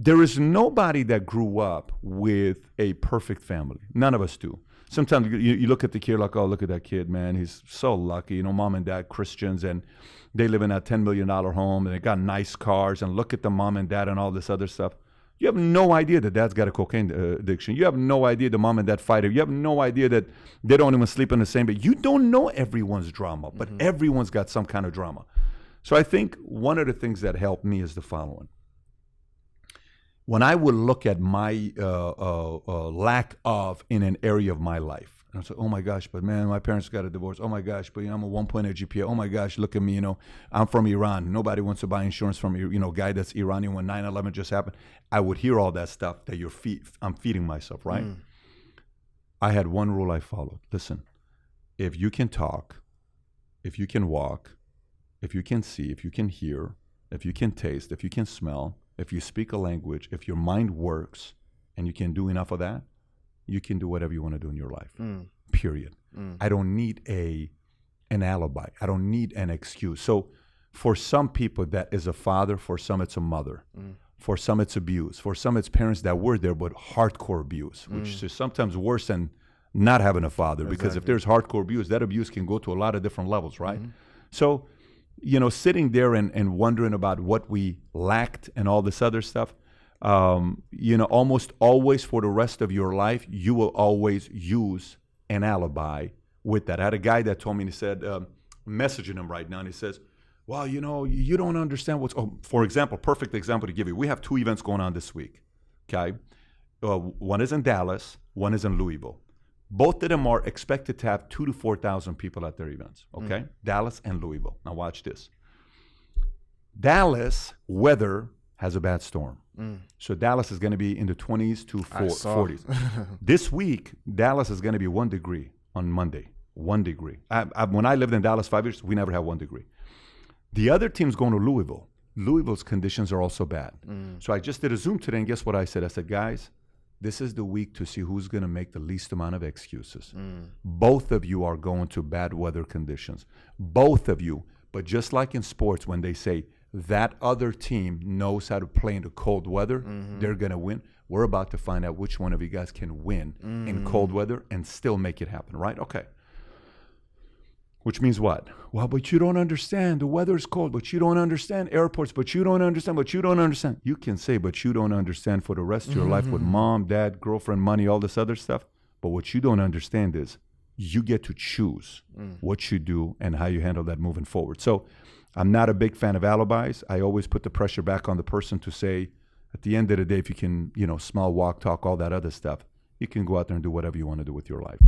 there is nobody that grew up with a perfect family. None of us do. Sometimes you look at the kid like, oh, look at that kid, man. He's so lucky. You know, mom and dad Christians, and they live in a $10 million home, and they got nice cars, and look at the mom and dad and all this other stuff. You have no idea that dad's got a cocaine addiction. You have no idea the mom and dad fight. You have no idea that they don't even sleep in the same bed. You don't know everyone's drama, but everyone's got some kind of drama. So I think one of the things that helped me is the following. When I would look at my lack of in an area of my life, and I say, oh my gosh, but man, my parents got a divorce. Oh my gosh, but I'm a 1.8 GPA. Oh my gosh, look at me, I'm from Iran. Nobody wants to buy insurance from a guy that's Iranian when 9/11 just happened. I would hear all that stuff that I'm feeding myself, right? I had one rule I followed. Listen, if you can talk, if you can walk, if you can see, if you can hear, if you can taste, if you can smell, if you speak a language, if your mind works and you can do enough of that, you can do whatever you want to do in your life, period. I don't need an alibi. I don't need an excuse. So for some people, that is a father. For some, it's a mother. For some, it's abuse. For some, it's parents that were there, but hardcore abuse, which is sometimes worse than not having a father. Because if there's hardcore abuse, that abuse can go to a lot of different levels, right? So, sitting there and wondering about what we lacked and all this other stuff, almost always for the rest of your life, you will always use an alibi with that. I had a guy that told me, and he said, messaging him right now, and he says, well, you don't understand for example, perfect example to give you. We have 2 events going on this week, okay? One is in Dallas, one is in Louisville. Both of them are expected to have 2,000 to 4,000 people at their events, okay? Dallas and Louisville. Now watch this. Dallas weather has a bad storm. So Dallas is going to be in the 20s to 40s. This week, Dallas is going to be 1 degree on Monday. 1 degree. When I lived in Dallas 5 years, we never had 1 degree. The other team's going to Louisville. Louisville's conditions are also bad. So I just did a Zoom today, and guess what I said? I said, guys, this is the week to see who's going to make the least amount of excuses. Both of you are going to bad weather conditions. Both of you. But just like in sports, when they say that other team knows how to play in the cold weather, they're going to win. We're about to find out which one of you guys can win in cold weather and still make it happen, right? Okay. Which means what? Well, but you don't understand. The weather is cold, but you don't understand airports, but you don't understand, but you don't understand. You can say, but you don't understand for the rest of your life with mom, dad, girlfriend, money, all this other stuff. But what you don't understand is you get to choose what you do and how you handle that moving forward. So I'm not a big fan of alibis. I always put the pressure back on the person to say, at the end of the day, if you can, smile, walk, talk, all that other stuff, you can go out there and do whatever you want to do with your life.